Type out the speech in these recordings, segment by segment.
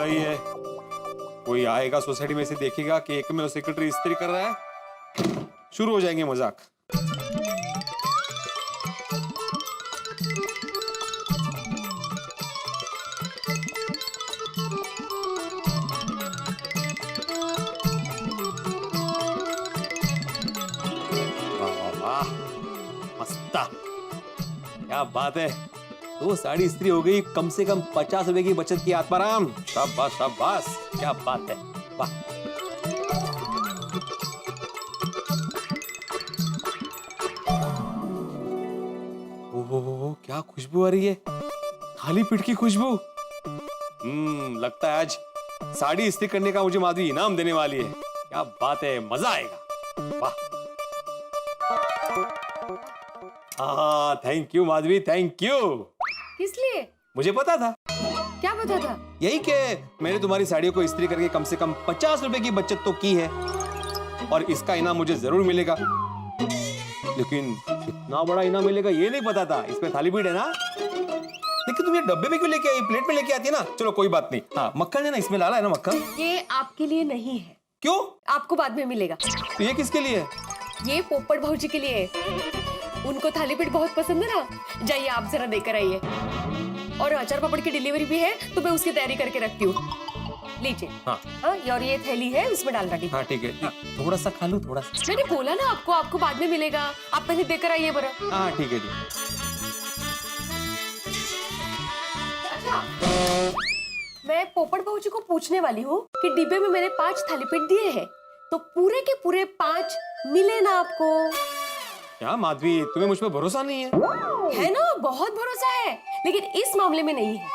रही है। कोई आएगा सोसाइटी में से देखेगा कि एक में सेक्रेटरी इस्त्री कर रहा है, शुरू हो जाएंगे मजाक। मस्ता, क्या बात है। दो साड़ी इस्त्री हो गई, कम से कम 50 रुपए की बचत की आत्माराम। शाबाश शाबाश, क्या बात है, वाह। ओहो, क्या खुशबू आ रही है, खाली पीठ की खुशबू। लगता है आज साड़ी इस्त्री करने का मुझे माधवी इनाम देने वाली है। क्या बात है, मजा आएगा, वाह। Thank you Madhavi, thank you. किस लिए? मुझे पता था। क्या पता था? यही कि मैंने तुम्हारी साड़ियों को इस्त्री करके कम से कम 50 रुपए की बचत तो की है और इसका इनाम मुझे जरूर मिलेगा। लेकिन इतना बड़ा इनाम मिलेगा ये नहीं पता था। इसमें थाली पीठ है ना, लेकिन तुम ये डब्बे में क्यों लेके आई, प्लेट में लेके आती है ना। चलो कोई बात नहीं। हाँ, मक्खन है ना, इसमें डाला है ना मक्खन। ये आपके लिए नहीं है। क्यों? आपको बाद में मिलेगा। तो ये किसके लिए है? ये पोपट भाऊजी के लिए है। उनको थाली पीठ बहुत पसंद है ना। जाइए आप जरा देकर आइए। और अचार पापड़ की डिलीवरी भी है तो मैं उसकी तैयारी करके रखती हूँ। लीजिए। हाँ। और ये थैली है, उसमें डाल रखी। हाँ ठीक है, थोड़ा सा खा लूँ, थोड़ा सा। मैंने बोला ना आपको बाद में मिलेगा। आप पहले देकर आइए बरा। हाँ ठीक है जी। मैं पोपट भाऊजी को पूछने वाली हूँ कि डिब्बे में मैंने 5 थाली पीठ दिए हैं, तो पूरे के पूरे 5 मिले ना आपको? क्या माधवी, तुम्हें मुझ पर भरोसा नहीं है? है ना, बहुत भरोसा है, लेकिन इस मामले में नहीं है।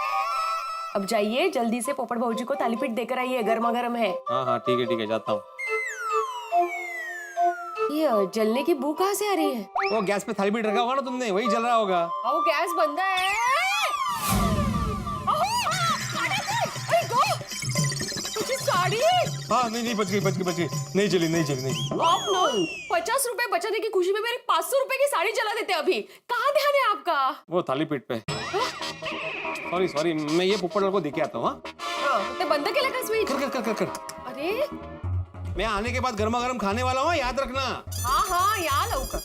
अब जाइए जल्दी से पोपट भाऊजी को थाली पीठ देकर आइए, गर्मा गर्म है। हाँ ठीक है, जाता हूँ। ये जलने की बू कहाँ से आ रही है? वो गैस पे थाली पीठ रखा होगा ना तुमने, वही जल रहा होगा। वो गैस बंद है। साड़ी। हाँ नहीं, बच गई, नहीं जली। आप लोग 50 रुपए बचाने की खुशी में मेरी 500 रुपए की साड़ी जला देते। अभी कहाँ ध्यान है आपका? वो थाली पीठ पे। सॉरी, मैं ये पोपट को देके आता हूँ। तो बंद के लगा स्वीट। कर। अरे मैं आने के बाद गर्मा गर्म खाने वाला हूँ, याद रखना। हाँ याद लौका।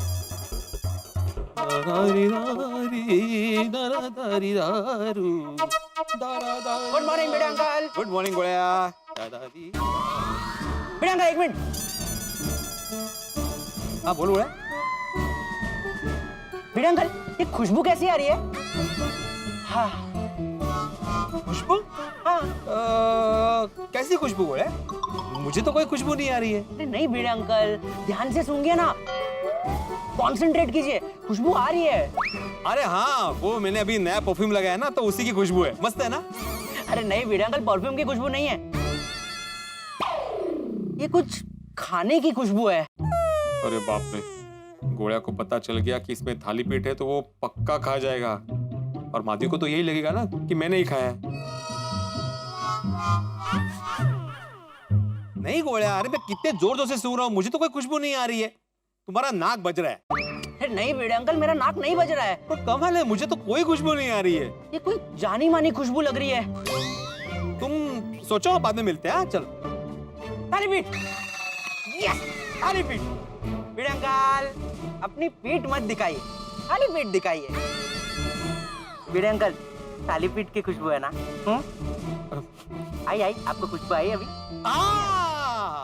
गुड मॉर्निंग बेटा अंकल। गुड मॉर्निंग गोया। बेटा अंकल 1 मिनट। हाँ बोलो। बेटा अंकल, ये खुशबू कैसी आ रही है? हाँ खुशबू? हाँ। कैसी खुशबू है? मुझे तो कोई खुशबू नहीं आ रही है। नहीं बेटा अंकल, ध्यान से सूंघिए ना, कॉन्सेंट्रेट कीजिए, खुशबू आ रही है। अरे हाँ, वो मैंने अभी नया परफ्यूम लगाया ना, तो उसी की खुशबू है। मस्त है ना? अरे नहीं बेटा अंकल, परफ्यूम की खुशबू नहीं है, ये कुछ खाने की खुशबू है। अरे बाप रे, गोया को पता चल गया कि इसमें थाली पीठ है तो वो पक्का खा जाएगा, और माधवी को तो यही लगेगा ना कि मैंने ही खाया है। नहीं गोया, अरे मैं कितने जोर से सूंघ रहा हूँ, मुझे तो कोई खुशबू नहीं आ रही है। तुम्हारा नाक बज रहा है। अरे नहीं बेटा अंकल, मेरा नाक नहीं बज रहा है। तो कमाल है, मुझे तो कोई खुशबू नहीं आ रही है। ये कोई जानी मानी खुशबू लग रही है। तुम सोचो, बाद में मिलते हैं। चलो। थाली पीठ, यस थाली पीठ। बेटा अंकल अपनी पीठ मत दिखाइए, थाली पीठ दिखाइए। बेटा अंकल, थाली पीठ की खुशबू है ना? आई आपको खुशबू आई अभी?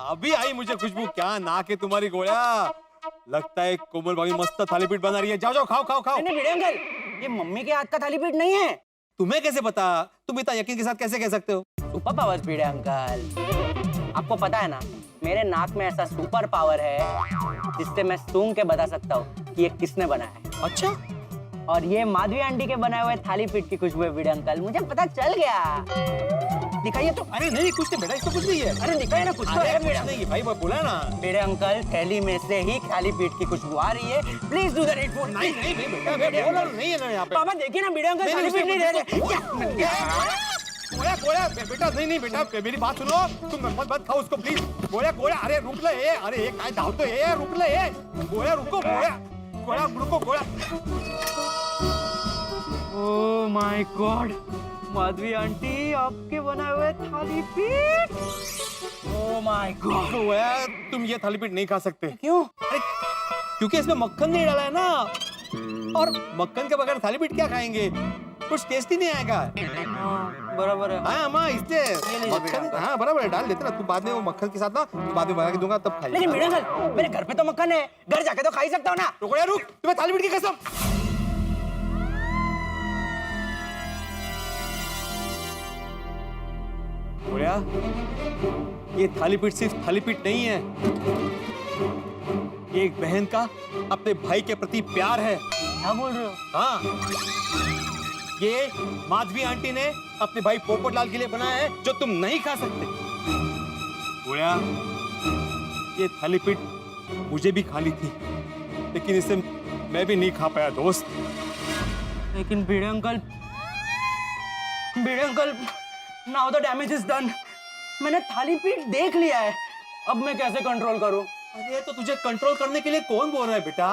अभी आई मुझे खुशबू। क्या नाक है तुम्हारी गोया, लगता है कोमल भाभी मस्त थाली पीठ बना रही है। जाओ खाओ। नहीं बेटा अंकल, ये मम्मी के हाथ का थाली पीठ नहीं है। तुम्हें कैसे पता? तुम इतना यकीन के साथ कैसे कह सकते हो? सुपर पावर्स बेटा अंकल, आपको पता है ना, मेरे नाक में ऐसा सुपर पावर है जिससे मैं सूंघ के बता सकता हूँ कि ये किसने बनाया है। अच्छा, और ये माधवी आंटी के बनाए हुए थाली पीठ की खुशबू है बेटा अंकल, मुझे पता चल गया। दिखाइए तो। अरे नहीं, कुछ नहीं बेटा, इसको कुछ नहीं है। अरे दिखाइए ना, कुछ तो है बेटा। नहीं भाई, वो बोला ना। बेटे अंकल, थैली में से ही थाली पीठ की खुशबू आ रही है, प्लीज डू द नीडफुल। नहीं बेटा, बोला नहीं है ना यहाँ पे। पापा देखिए ना बेटे अंकल, थाली पीठ नहीं दे रहे। गोया बेटा, नहीं बेटा, मेरी बात सुनो, तुम मत खाओ उसको प्लीज। गोया, अरे रुक ले, अरे काय धावतो है, रुक ले, गोया रुको, गोया रुको, गोया। Oh my God, Madhavi aunty आपके बनाए हुए थाली पीठ। Oh my God. तो यार तुम ये थाली पीठ नहीं खा सकते। क्यों? अरे क्योंकि इसमें मक्खन नहीं डाला है ना, और मक्खन के बगैर थाली पीठ क्या खाएंगे, कुछ टेस्ट ही नहीं आएगा। हाँ, बराबर है। हाँ अम्मा, इसलिए लीजिए मक्खन, बेटा। हाँ बराबर है, डाल देते ना तू बाद में, वो मक्खन के साथ ना बाद में बना के दूंगा तब खाइए। लेकिन मीडियम अंकल, मेरे घर पे तो मक्खन है, घर जाके तो खा ही सकता हूँ ना। रुको यार, रुक, तुम्हें थाली पीठ की कसम। बोलिया, ये थाली पीठ सिर्फ थाली पीठ नहीं है, ये एक बहन का अपने भाई के प्रति प्यार है। क्या बोल रहे हो? हाँ, ये माधवी आंटी ने अपने भाई पोपटलाल के लिए बनाया है, जो तुम नहीं खा सकते। बोलिया, ये थाली पीठ मुझे भी खानी थी, लेकिन इसे मैं भी नहीं खा पाया दोस्त। लेकिन Bhide uncle, now the damage is done. मैंने थाली पीठ देख लिया है, अब मैं कैसे कंट्रोल करूं? अरे तो तुझे कंट्रोल करने के लिए कौन बोल रहा है बेटा?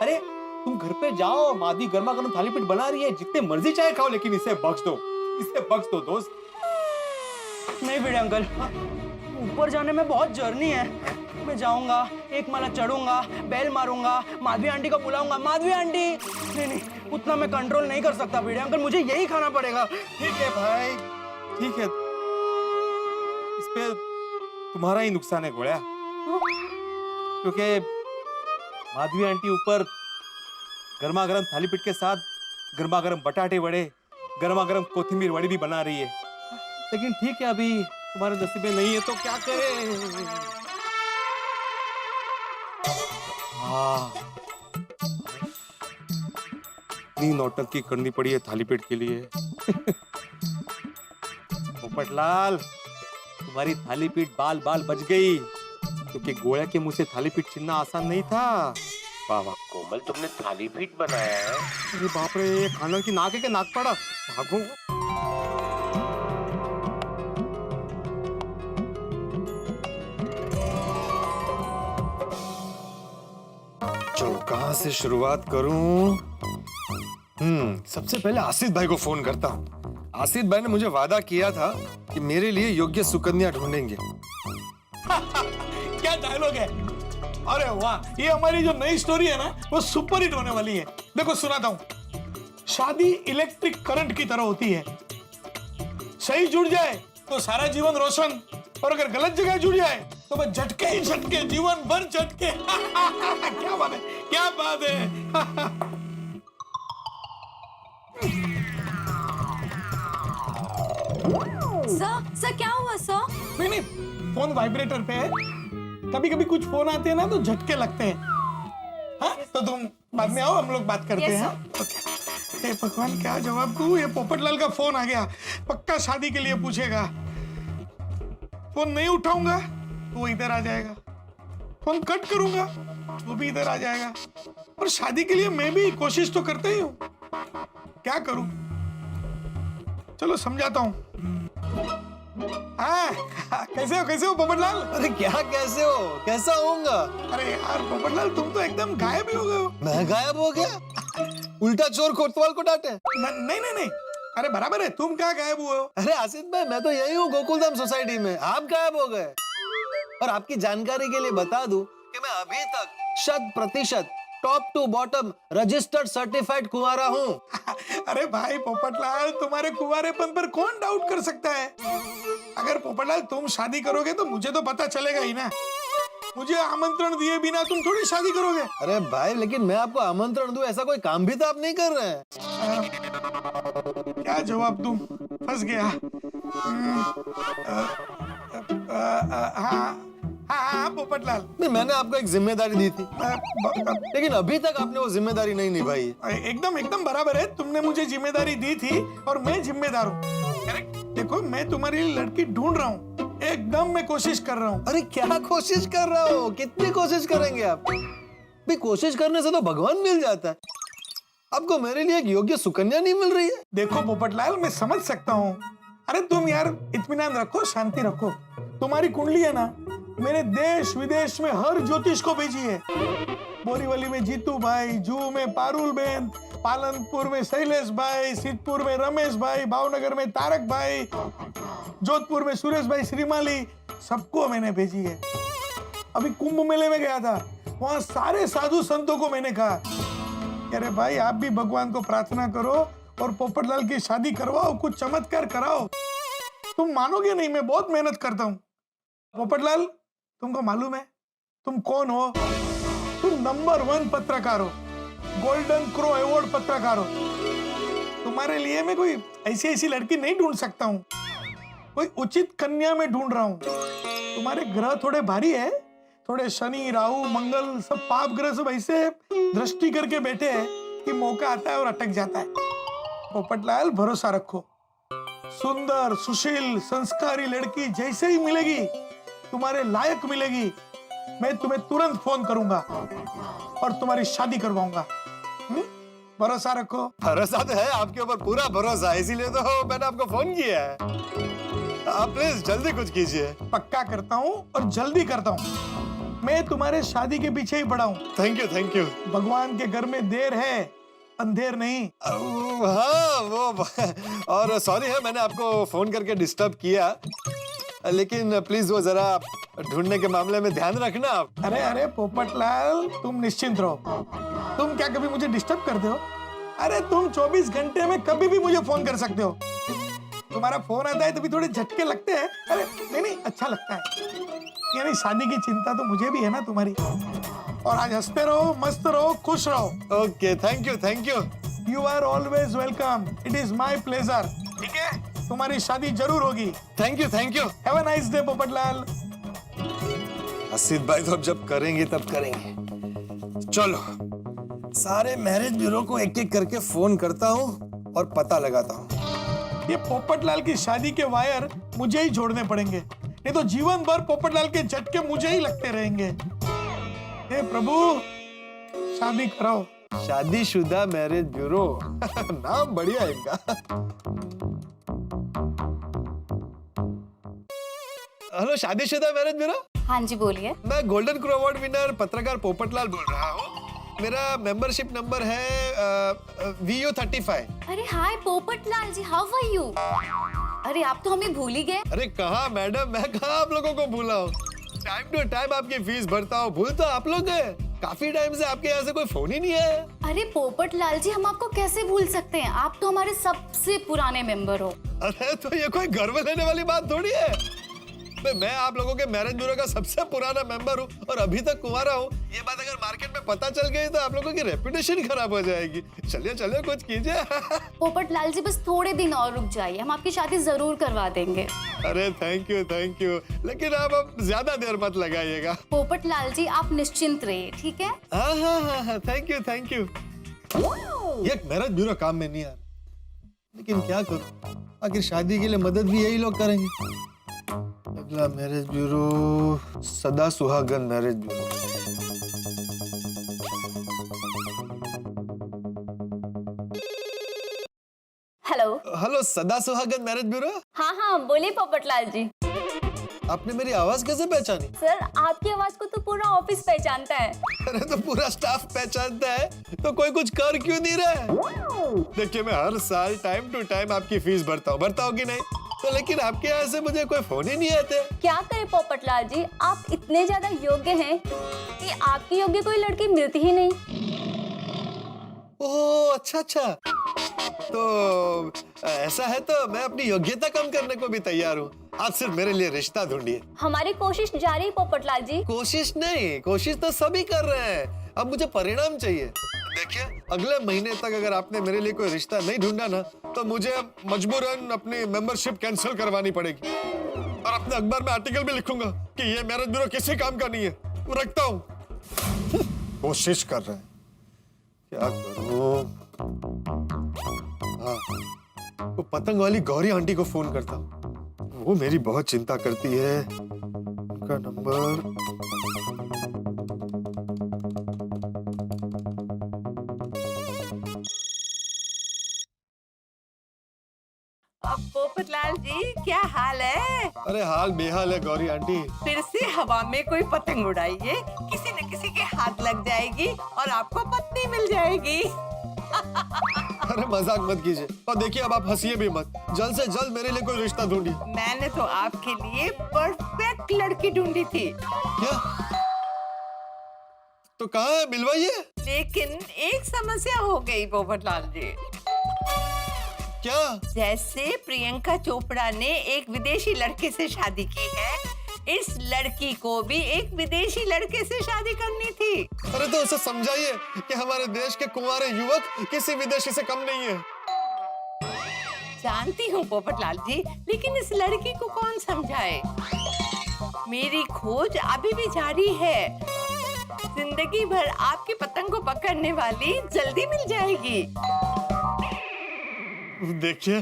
अरे तुम घर पे जाओ, मादी गर्मा गर्म थाली पीठ बना रही है, जितने मर्जी चाहे खाओ, लेकिन इसे बख्श दो दोस्त। नहीं भिड़े अंकल, ऊपर जाने में बहुत जर्नी है। मैं जाऊंगा, एक माला चढ़ूंगा, बेल मारूंगा, माधवी आंटी को बुलाऊंगा, माधवी आंटी। नहीं, उतना मैं कंट्रोल नहीं कर सकता भिड़े अंकल, मुझे यही खाना पड़ेगा। ठीक है भाई, ठीक है, इस पे तुम्हारा ही नुकसान है गोया, क्योंकि माधवी आंटी ऊपर गर्मा गर्म थाली पीठ के साथ गर्मा गर्म बटाटे वड़े, गर्मा गर्म कोथिंबीर वड़ी भी बना रही है। लेकिन ठीक है, अभी तुम्हारे नसीब में नहीं है तो क्या करें। हाँ, इतनी नौटंकी करनी पड़ी है थाली पीठ के लिए। पोपटलाल, तुम्हारी थाली पीठ बाल बाल बच गई, क्योंकि गोया के मुंह से थाली पीठ छीनना आसान नहीं था। वाह वाह कोमल, तुमने थाली पीठ बनाया है? अरे बाप रे, ये खानदान की नाक है कि नाक पड़ा, भागो। चलो कहाँ से शुरुआत करूं? सबसे पहले आसिफ भाई को फोन करता हूँ। आसिफ भाई ने मुझे वादा किया था कि मेरे लिए योग्य सुकन्या ढूंढेंगे। क्या डायलॉग है! अरे वाह, ये हमारी जो नई स्टोरी है ना, वो सुपर हिट होने वाली है। देखो सुनाता हूँ। शादी इलेक्ट्रिक करंट की तरह होती है, सही जुड़ जाए तो सारा जीवन रोशन, और अगर गलत जगह जुड़ जाए तो बस झटके ही झटके, जीवन भर झटके। क्या बात है, क्या बात है। सर क्या हुआ सर? नहीं नहीं, फोन वाइब्रेटर पे है। कभी कभी कुछ फोन आते हैं ना तो झटके लगते हैं। हाँ, तो तुम बाद में आओ, हम लोग बात करते हैं। हे भगवान, क्या जवाब दूं? ये पोपटलाल का फोन आ गया, पक्का शादी के लिए पूछेगा। फोन नहीं उठाऊंगा तो वो इधर आ जाएगा, फोन कट करूंगा वो भी इधर आ जाएगा, और शादी के लिए मैं भी कोशिश तो करता ही हूँ। क्या करूं? चलो समझाता हूँ। कैसे हो पोपटलाल? अरे क्या कैसे हो, कैसा होऊंगा? अरे यार पोपटलाल, तुम तो एकदम गायब ही हो गए हो। मैं गायब हो गया? उल्टा चोर कोतवाल को डांटे। नहीं, अरे बराबर है, तुम क्या गायब हुए हो? अरे आसिफ भाई, मैं तो यही हूँ गोकुलधाम सोसाइटी में, आप गायब हो गए। और आपकी जानकारी के लिए बता दूं कि मैं अभी तक 100% top to bottom registered certified कुंवारा हूँ। अरे भाई पोपटलाल, तुम्हारे कुंवारेपन पर कौन डाउट कर सकता है? अगर पोपटलाल तुम शादी करोगे तो मुझे तो पता चलेगा ही ना। मुझे आमंत्रण दिए बिना तुम थोड़ी शादी करोगे। अरे भाई, लेकिन मैं आपको आमंत्रण दूं, ऐसा कोई काम भी तो आप नहीं कर रहे हैं। क्या जवाब दूं? फंस गया। हाँ पोपटलाल, नहीं, मैंने आपको एक जिम्मेदारी दी थी, लेकिन अभी तक आपने वो जिम्मेदारी नहीं निभाई। एकदम बराबर है, तुमने मुझे जिम्मेदारी दी थी और मैं जिम्मेदार हूँ। देखो, मैं तुम्हारे लिए लड़की ढूंढ रहा हूँ, एकदम मैं कोशिश कर रहा हूँ। अरे क्या कोशिश कर रहा हो? कितनी कोशिश करेंगे आप? भी कोशिश करने से तो भगवान मिल जाता है। आपको मेरे लिए एक योग्य सुकन्या नहीं मिल रही है? देखो पोपटलाल, मैं समझ सकता हूँ। अरे तुम यार इत्मीनान रखो, शांति रखो। तुम्हारी कुंडली है ना, मैंने देश विदेश में हर ज्योतिष को भेजी है। बोरीवली में जीतू भाई, जू में पारुल बहन, पालनपुर में शैलेश भाई, सिद्धपुर में रमेश भाई, भावनगर में तारक भाई, जोधपुर में सुरेश भाई श्रीमाली, सबको मैंने भेजी है। अभी कुंभ मेले में गया था, वहां सारे साधु संतों को मैंने कहा, अरे भाई आप भी भगवान को प्रार्थना करो और पोपटलाल की शादी करवाओ, कुछ चमत्कार कराओ। तुम मानोगे नहीं, मैं बहुत मेहनत करता हूँ। पोपटलाल, तुमको मालूम है तुम कौन हो? तुम नंबर 1 पत्रकार हो, गोल्डन क्रो अवार्ड पत्रकार हो। तुम्हारे लिए मैं कोई ऐसी लड़की नहीं ढूंढ सकता हूँ, कोई उचित कन्या में ढूंढ रहा हूँ। तुम्हारे ग्रह थोड़े भारी है, थोड़े शनि राहु मंगल सब पाप ग्रह सब ऐसे दृष्टि करके बैठे हैं कि मौका आता है और अटक जाता है। पोपटलाल भरोसा रखो, सुंदर सुशील संस्कारी लड़की जैसे ही मिलेगी, तुम्हारे लायक मिलेगी, मैं तुम्हें तुरंत फोन करूंगा और तुम्हारी शादी करवाऊंगा। भरोसा रखो। भरोसा तो है आपके ऊपर, पूरा भरोसा है, इसीलिए तो मैंने आपको फोन किया है। आप प्लीज जल्दी कुछ कीजिए। पक्का करता हूँ और जल्दी करता हूँ। मैं तुम्हारे शादी के पीछे ही पड़ा हूँ। Thank you thank you. भगवान के घर में देर है, अंधेर नहीं। हाँ वो, और सॉरी है मैंने आपको फोन करके डिस्टर्ब किया, लेकिन प्लीज वो जरा ढूंढने के मामले में ध्यान रखना आप। अरे पोपटलाल, तुम निश्चिंत रहो। तुम क्या कभी मुझे डिस्टर्ब करते हो? अरे तुम 24 घंटे में कभी भी मुझे फोन कर सकते हो। तुम्हारा फोन आता है तभी थोड़े झटके लगते हैं। अरे नहीं अच्छा लगता है। यानी शादी की चिंता तो मुझे भी है ना तुम्हारी। और आज हंसते रहो, मस्त रहो, खुश रहो। Okay thank you. You are always welcome, it is my pleasure. ठीक है, तुम्हारी शादी जरूर होगी। Thank you. Have a nice day Popatlal. Asit भाई तो अब जब करेंगे तब करेंगे। चलो सारे मैरिज ब्यूरो को एक एक करके फोन करता हूँ और पता लगाता हूँ। ये पोपटलाल की शादी के वायर मुझे ही जोड़ने पड़ेंगे, नहीं तो जीवन भर पोपटलाल के झटके मुझे ही लगते रहेंगे। हे प्रभु, शादी कराओ। शादीशुदा मैरिज ब्यूरो नाम बढ़िया है इनका। हेलो शादीशुदा मैरिज ब्यूरो। हाँ जी बोलिए। मैं गोल्डन क्रो अवार्ड विनर पत्रकार पोपटलाल बोल रहा हूँ। मेरा मेंबरशिप नंबर है VU35। अरे हाय पोपटलाल जी, हाउ आर यू? अरे आप तो हमें भूल ही गए। अरे कहाँ मैडम, मैं कहाँ आप लोगों को भूला हूँ। टाइम टू टाइम आपकी फीस भरता हूँ, भूल तो आप लोग हैं। काफी टाइम से आपके यहाँ से कोई फोन ही नहीं आया। अरे पोपटलाल जी, हम आपको कैसे भूल सकते हैं? आप तो हमारे सबसे पुराने मेंबर हो। अरे तो ये कोई गर्व लेने वाली बात थोड़ी है। मैं आप लोगों के मैरिज ब्यूरो का सबसे पुराना मेंबर हूँ और अभी तक कुंवारा हूँ। ये बात अगर मार्केट में पता चल गई तो आप लोगों की रेपुटेशन खराब हो जाएगी। चलिए कुछ कीजिए। पोपटलाल जी बस थोड़े दिन और रुक जाइए, हम आपकी शादी जरूर करवा देंगे। अरे थैंक यू, लेकिन आप अब ज्यादा देर मत लगाइएगा। पोपटलाल जी आप निश्चिंत रहिए, ठीक है? हाँ थैंक यू। ये मैरिज ब्यूरो काम में नहीं आ रहा, लेकिन क्या करूं, आखिर शादी के लिए मदद भी यही लोग करेंगे। अगला मैरिज ब्यूरो सदा सुहागन मैरिज ब्यूरो। हेलो सदा सुहागन मैरिज ब्यूरो। हाँ बोलिए पोपटलाल जी। आपने मेरी आवाज कैसे पहचानी? सर आपकी आवाज को तो पूरा ऑफिस पहचानता है। अरे तो पूरा स्टाफ पहचानता है तो कोई कुछ कर क्यों नहीं रहा है? देखिए मैं हर साल टाइम टू टाइम आपकी फीस भरता हूँ कि नहीं, तो लेकिन आपके यहाँ से मुझे कोई फोन ही नहीं आते। क्या करे पोपटलाल जी, आप इतने ज्यादा योग्य हैं कि आपकी योग्य कोई लड़की मिलती ही नहीं। ओह अच्छा, तो ऐसा है तो मैं अपनी योग्यता कम करने को भी तैयार हूँ। आप सिर्फ मेरे लिए रिश्ता ढूंढिए। हमारी कोशिश जारी है पोपटलाल जी। कोशिश नहीं, कोशिश तो सभी कर रहे हैं, अब मुझे परिणाम चाहिए। देखिए अगले महीने तक अगर आपने मेरे लिए कोई रिश्ता नहीं ढूंढा ना, तो मुझे मजबूरन अपनी मेंबरशिप कैंसिल करवानी पड़ेगी और अपने अखबार में आर्टिकल भी लिखूंगा कि ये मैरिज ब्यूरो किसी काम का नहीं है। रखता हूँ। कोशिश कर रहे हैं, क्या करूं? हाँ, वो पतंग वाली गौरी आंटी को फोन करता हूँ, वो मेरी बहुत चिंता करती है। उनका नंबर अब पोपटलाल जी क्या हाल है? अरे हाल बेहाल है गौरी आंटी। फिर से हवा में कोई पतंग उड़ाइए, किसी न किसी के हाथ लग जाएगी और आपको पत्नी मिल जाएगी। अरे मजाक मत कीजिए, और देखिए अब आप हंसिए भी मत। जल्द से जल्द मेरे लिए कोई रिश्ता ढूंढिए। मैंने तो आपके लिए परफेक्ट लड़की ढूंढी थी, क्या? तो कहाँ है, मिलवाइए। लेकिन एक समस्या हो गई पोपटलाल जी। क्या? जैसे प्रियंका चोपड़ा ने एक विदेशी लड़के से शादी की है, इस लड़की को भी एक विदेशी लड़के से शादी करनी थी। अरे तो उसे समझाइए कि हमारे देश के कुंवारे युवक किसी विदेशी से कम नहीं है। जानती हूँ पोपटलाल जी, लेकिन इस लड़की को कौन समझाए? मेरी खोज अभी भी जारी है। जिंदगी भर आपकी पतंग को पकड़ने वाली जल्दी मिल जाएगी। देखिए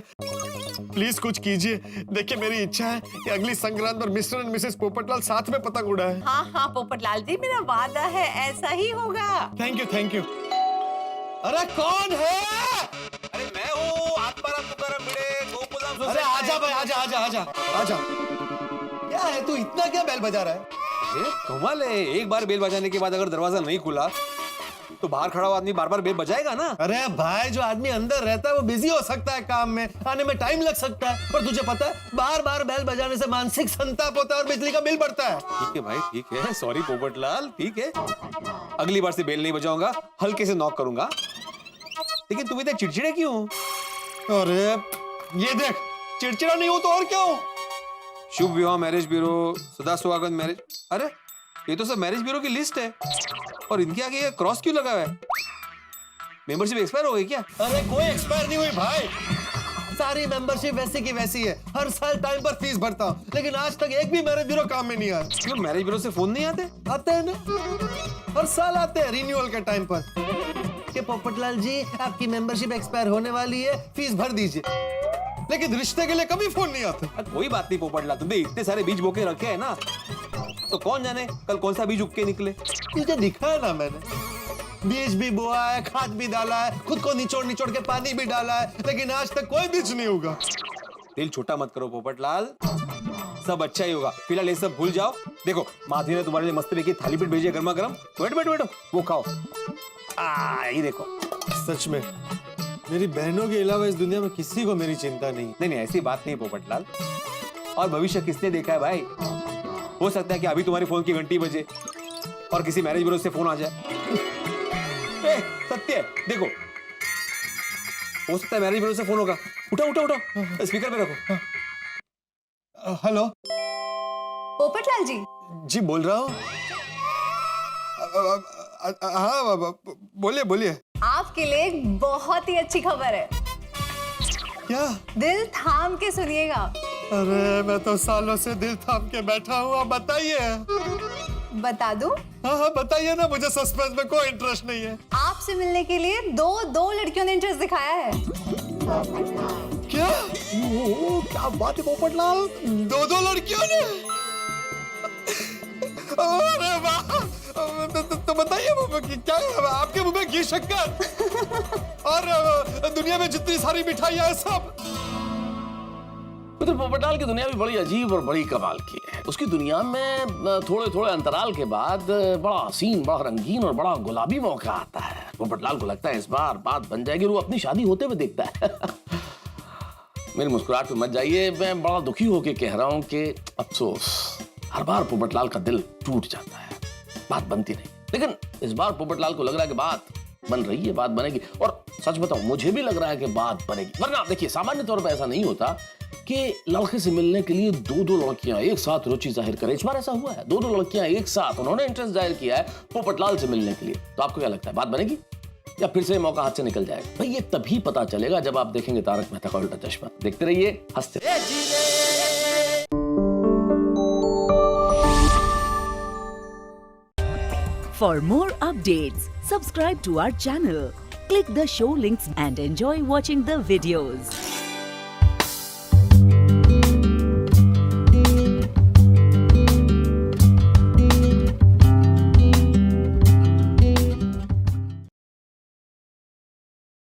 प्लीज कुछ कीजिए। देखिए मेरी इच्छा है कि अगली संक्रांत पर मिस्टर एंड मिसेस पोपटलाल साथ में पतंग उड़ाएं। हाँ हाँ पोपटलाल जी, मेरा वादा है, ऐसा ही होगा। Thank you thank you. अरे कौन है? अरे मैं हूँ, आत्माराम तुकाराम भिड़े, गोकुलधाम अरे आजा भाई, आजा आजा आजा आजा। क्या है तू इतना क्या बेल बजा रहा है? अरे कमाल है, एक बार बेल बजाने के बाद अगर दरवाजा नहीं खुला तो बाहर खड़ा हुआ आदमी बार बार बेल बजाएगा ना। अरे भाई, जो आदमी अंदर रहता है वो बिजी हो सकता है, काम में आने में टाइम लग सकता है, पर तुझे पता है बार बार बेल बजाने से मानसिक संताप होता है और बिजली का बिल बढ़ता है। ठीक है भाई, ठीक है, सॉरी पोपटलाल, ठीक है। अगली बार से बेल नहीं बजाऊंगा, हल्के से नॉक करूंगा। लेकिन तुम इतने चिड़चिड़े क्यों हो? अरे ये देख, चिड़चिड़ा नहीं हो तो और क्या हो? शुभ विवाह मैरिज ब्यूरो, सदा सुहागन मैरिज। अरे ये तो सब मैरिज ब्यूरो की लिस्ट है, और इनके आगे ये क्रॉस क्यों लगा हुआ है? मेंबरशिप एक्सपायर हो गई क्या? अरे कोई एक्सपायर नहीं हुई भाई, सारी मेंबरशिप वैसी की वैसी है। हर साल टाइम पर फीस भरता हूँ, लेकिन आज तक एक भी मैरिज ब्यूरो काम में नहीं आया। क्यों, मैरिज ब्यूरो से फोन नहीं आते? आते हैं ना, हर साल आते हैं रिन्यूअल के टाइम पर कि पोपटलाल जी आपकी मेंबरशिप एक्सपायर होने वाली है, फीस भर दीजिए। लेकिन रिश्ते के लिए कभी फोन नहीं आता। कोई बात नहीं पोपटलाल, तुमने इतने सारे बीज बोके रखे हैं ना, तो कौन जाने कल कौन सा बीज उग के निकले। तुझे दिखाया ना मैंने, बीज भी बोया है, खाद भी डाला है, खुद को निचोड़ निचोड़ के पानी भी डाला है, लेकिन आज तक कोई बीज नहीं उगा। दिल छोटा मत करो पोपटलाल, सब अच्छा ही होगा। फिलहाल ये सब भूल जाओ। देखो माधवी ने तुम्हारे लिए मस्त की थाली पीठ भेजी है गर्मा गर्म, बैठो बैठो बैठो, वो खाओ। ये देखो। सच में मेरी बहनों के अलावा इस दुनिया में किसी को मेरी चिंता नहीं। नहीं नहीं, ऐसी बात नहीं पोपटलाल, और भविष्य किसने देखा है भाई? हो सकता है कि अभी तुम्हारी फोन की घंटी बजे और किसी मैरिज ब्यूरो से फोन आ जाए। सत्य देखो, हो सकता है मैरिज ब्यूरो से फोन होगा। उठाओ उठाओ उठाओ, स्पीकर पे रखो। हेलो पोपटलाल जी, जी बोल रहा हूँ। हाँ बोलिए बोलिए। आपके लिए एक बहुत ही अच्छी खबर है। क्या? दिल थाम के सुनिएगा। अरे मैं तो सालों से दिल थाम के बैठा हूँ, आप बताइए। बता दूं? हाँ हाँ बताइए ना, मुझे सस्पेंस में कोई इंटरेस्ट नहीं है। आपसे मिलने के लिए दो लड़कियों ने इंटरेस्ट दिखाया है। क्या? क्या बात है पोपटलाल, दो लड़कियों ने? अरे वाह, तो बताइए क्या आपके मुंह में घी शक्कर और दुनिया में जितनी सारी मिठाइयां हैं सब? तो पोपटलाल की दुनिया भी बड़ी अजीब और बड़ी कमाल की है। उसकी दुनिया में थोड़े थोड़े अंतराल के बाद बड़ा हसीन, बड़ा रंगीन और बड़ा गुलाबी मौका आता है। पोपटलाल को लगता है इस बार बात बन जाएगी, वो अपनी शादी होते हुए देखता है। मेरी मुस्कुराहट पे मत जाइए, मैं बड़ा दुखी होके कह रहा हूँ कि अफसोस, हर बार पोपटलाल का दिल टूट जाता है, बात बनती नहीं। लेकिन इस बार पोपटलाल को लग रहा है कि बात बन रही है, बात बनेगी। और सच बताऊं, मुझे भी लग रहा है कि बात बनेगी। वरना देखिए, सामान्य तौर पर ऐसा नहीं होता कि लड़के से मिलने के लिए दो लड़कियां एक साथ रुचि जाहिर करें। इस बार ऐसा हुआ है, दो लड़कियां एक साथ उन्होंने इंटरेस्ट जाहिर किया है पोपटलाल से मिलने के लिए। तो आपको क्या लगता है, बात बनेगी या फिर से मौका हाथ से निकल जाएगा? भाई ये तभी पता चलेगा जब आप देखेंगे तारक मेहता का उल्टा चश्मा। देखते रहिए, हंसते रहिए। For more updates, subscribe to our channel, click the show links and enjoy watching the videos.